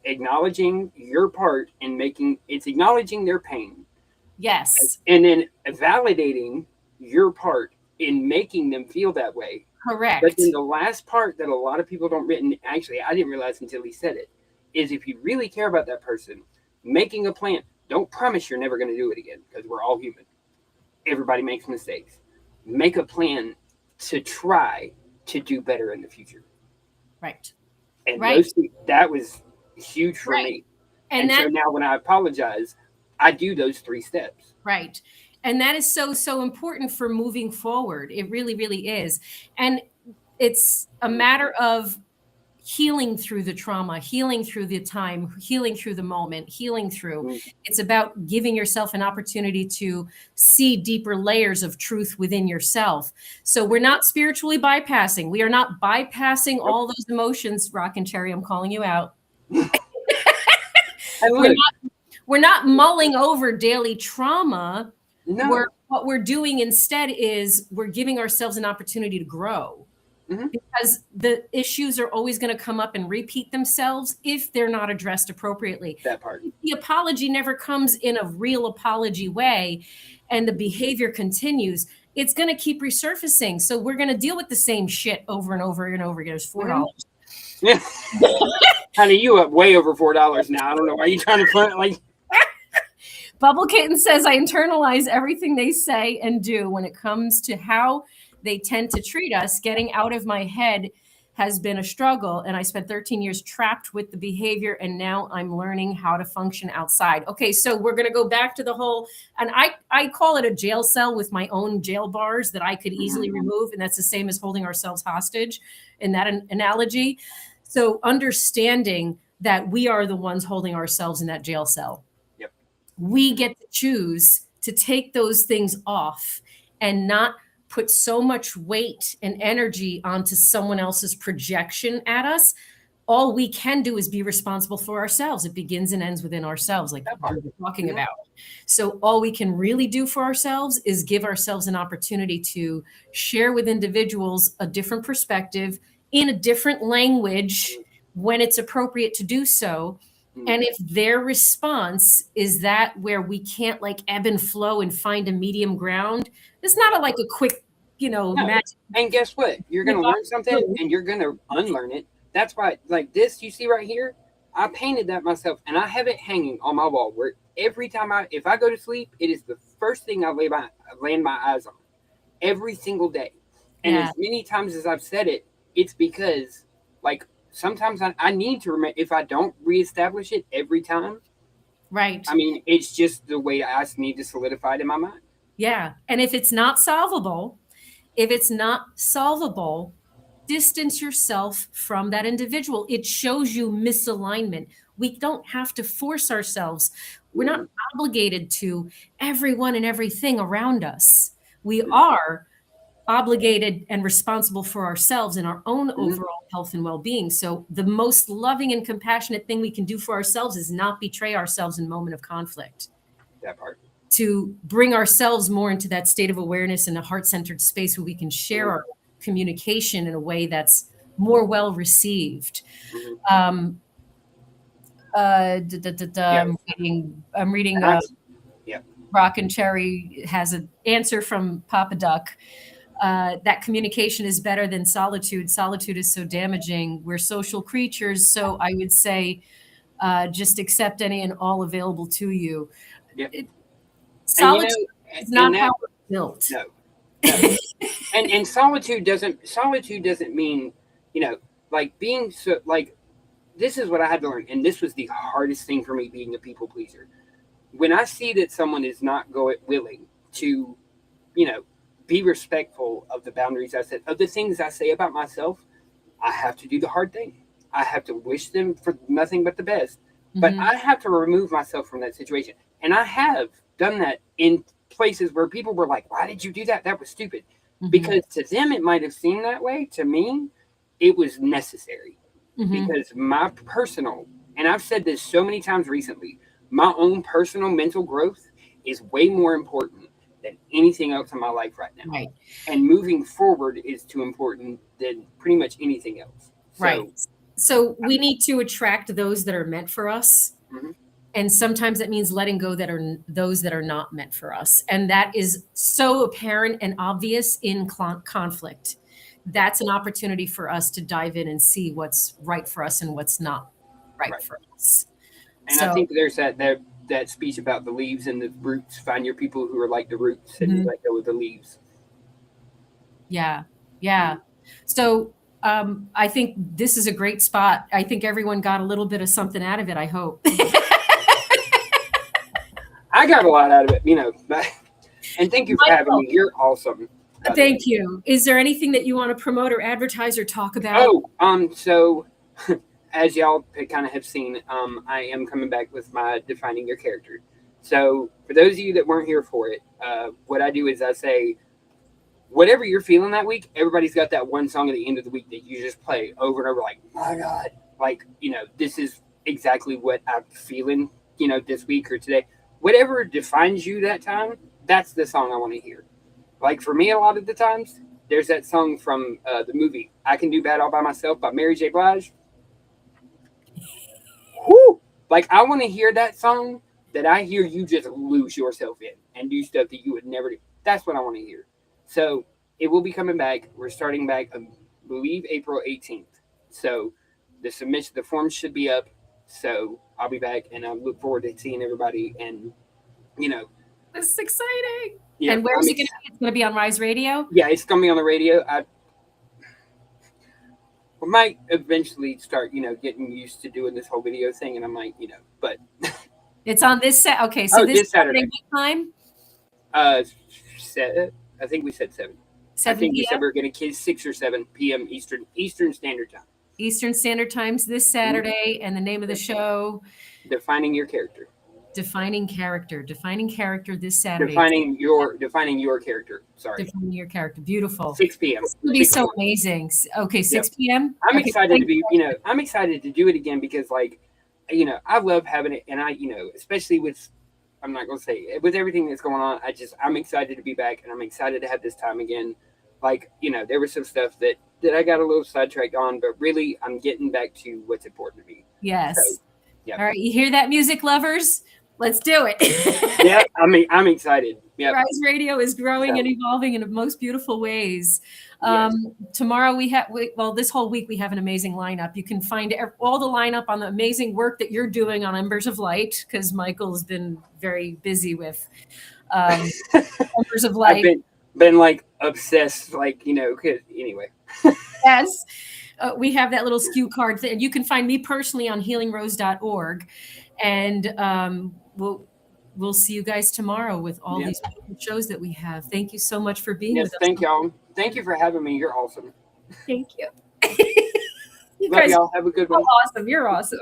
acknowledging your part in making, it's acknowledging their pain, yes, and then validating your part in making them feel that way. But correct. then the last part that a lot of people don't read, and actually I didn't realize until he said it, is if you really care about that person, making a plan. Don't promise you're never going to do it again, because we're all human. Everybody makes mistakes. Make a plan to try to do better in the future. Right. And Right. that was huge for Right. me. And And so that now when I apologize, I do those 3 steps. right. And that is so, so important for moving forward. It really, really is. And it's a matter of healing through the trauma, healing through the time, healing through the moment, healing through. Mm. It's about giving yourself an opportunity to see deeper layers of truth within yourself. So we're not spiritually bypassing. We are not bypassing all those emotions. Rock and Cherry, I'm calling you out. And We're look, we're not mulling over daily trauma. no. What we're doing instead is we're giving ourselves an opportunity to grow. Mhm. Because the issues are always going to come up and repeat themselves if they're not addressed appropriately. That part. The apology never comes in a real apology way, and the behavior continues. It's going to keep resurfacing. So we're going to deal with the same shit over and over and over again. It's $4. Yeah. Honey, you up way over $4 now. I don't know why you trying to front like. Bubble Kitten says, I internalize everything they say and do when it comes to how they tend to treat us. Getting out of my head has been a struggle, and I spent 13 years trapped with the behavior, and now I'm learning how to function outside. Okay, so we're going to go back to the whole, and I call it a jail cell with my own jail bars that I could easily remove, and that's the same as holding ourselves hostage in that analogy. So understanding that we are the ones holding ourselves in that jail cell. Yep. We get to choose to take those things off and not put so much weight and energy onto someone else's projection at us. All we can do is be responsible for ourselves. It begins and ends within ourselves, like That part. we were talking Yeah. about. So all we can really do for ourselves is give ourselves an opportunity to share with individuals a different perspective in a different language when it's appropriate to do so. And if their response is that where we can't like ebb and flow and find a medium ground, it's not like a quick, No. magic. And guess what? You're going to learn something and you're going to unlearn it. That's why, like this, you see right here, I painted that myself and I have it hanging on my wall where every time if I go to sleep, it is the first thing I land my eyes on every single day. And Yeah. as many times as I've said it, it's because like sometimes I need to remember, if I don't reestablish it every time, Right. I mean, it's just the way I need to solidify it in my mind. Yeah. And if it's not solvable, distance yourself from that individual. It shows you misalignment. We don't have to force ourselves. We're not obligated to everyone and everything around us. We are obligated and responsible for ourselves and our own overall health and well-being. So the most loving and compassionate thing we can do for ourselves is not betray ourselves in moment of conflict. That part. To bring ourselves more into that state of awareness and a heart-centered space where we can share our communication in a way that's more well received. I'm reading Yeah. Rock and Cherry has an answer from Papa Duck. That communication is better than solitude. Solitude is so damaging. We're social creatures. So I would say just accept any and all available to you. Yeah. Solitude And, is not that, how we're built. No. And solitude doesn't mean, like being so, like, this is what I had to learn. And this was the hardest thing for me, being a people pleaser. When I see that someone is not willing to, be respectful of the boundaries I set, of the things I say about myself, I have to do the hard thing. I have to wish them for nothing but the best. But I have to remove myself from that situation. And I have done that in places where people were like, why did you do that? That was stupid. Because to them, it might have seemed that way. To me, it was necessary. Because my personal, and I've said this so many times recently, my own personal mental growth is way more important than anything else in my life right now. Right. And moving forward is too important than pretty much anything else. So, Right. So we need to attract those that are meant for us. Mhm. And sometimes that means letting go those that are not meant for us. And that is so apparent and obvious in conflict. That's an opportunity for us to dive in and see what's right for us and what's not right for us. And So I think there's that speech about the leaves and the roots. Find your people who are like the roots, and Mhm. let go of the leaves. yeah. So I think this is a great spot. I think everyone got a little bit of something out of it, I hope. I got a lot out of it, and thank you for having me. You're awesome. Thank you. Is there anything that you want to promote or advertise or talk about? So as y'all kind of have seen, I am coming back with my Defining Your Character. So for those of you that weren't here for it, what I do is I say, whatever you're feeling that week, everybody's got that one song at the end of the week that you just play over and over, like, my God, like, this is exactly what I'm feeling, this week or today. Whatever defines you that time, that's the song I want to hear. Like for me, a lot of the times, there's that song from the movie I Can Do Bad All By Myself by Mary J. Blige. Whoo! Like, I want to hear that song that I hear you just lose yourself in and do stuff that you would never do. That's what I want to hear. So it will be coming back. We're starting back, I believe, April 18th. So the forms should be up. So I'll be back, and I look forward to seeing everybody. And This is exciting. yeah, and where's it going to be? It's going to be on Rise Radio? Yeah, it's going to be on the radio. We might eventually start, getting used to doing this whole video thing, and I might, but it's on this set. Okay, so this Saturday. Time? I think we said 7. 7 I think we p.m.? said we are going to kiss 6 or 7 p.m. Eastern Standard Time. Eastern Standard Times this Saturday, and the name of the show? Defining Your Character. Defining Character this Saturday. Defining your character. Sorry. Defining Your Character. Beautiful. 6 p.m. This will be so amazing. Okay, 6 p.m. I'm excited to be, I'm excited to do it again because, like, I love having it, and especially with, I'm not going to say, with everything that's going on, I'm excited to be back, and I'm excited to have this time again. Like, there was some stuff that I got a little sidetracked on, but really, I'm getting back to what's important to me. Yes. So, yeah. All right, you hear that, music lovers? Let's do it. Yeah, I'm excited. Yeah. Rise Radio is growing and evolving in the most beautiful ways. Tomorrow this whole week we have an amazing lineup. You can find all the lineup on the amazing work that you're doing on Embers of Light, because Michael's been very busy with Embers of Light. I've been like obsessed, like, anyway. Yes. We have that little SKU card thing. You can find me personally on healingrose.org. And we'll see you guys tomorrow with all these shows that we have. Thank you so much for being with us. Thank y'all. Thank you for having me. You're awesome. Thank you. You Love guys y'all. Have a good one. Awesome. You're awesome.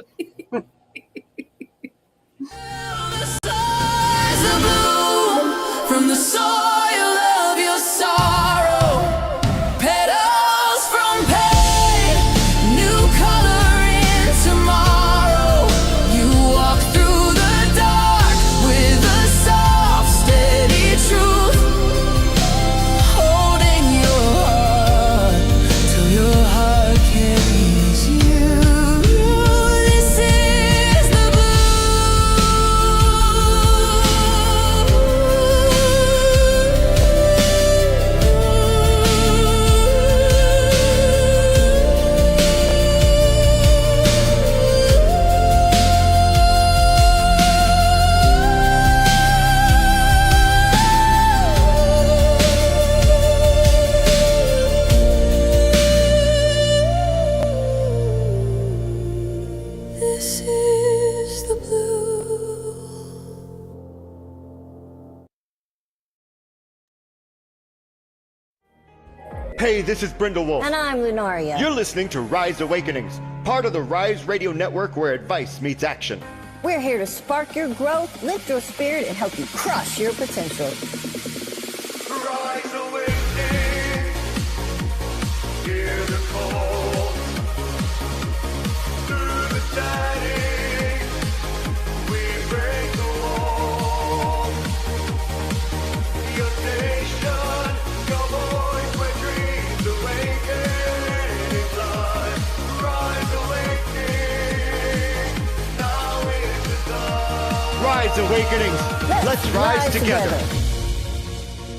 From the soil of your sorrow, petals from pain, new color in tomorrow. You walk through the dark with a soft, steady truth, holding your heart till your heart carries you. This is the This is the blue. Hey, this is Brindle Wolf. And I'm Lunaria. You're listening to Rise Awakenings, part of the Rise Radio Network where advice meets action. We're here to spark your growth, lift your spirit, and help you crush your potential. Rise awakening, hear the call. Through the shining, we break the wall. Your Awakenings. Let's rise together.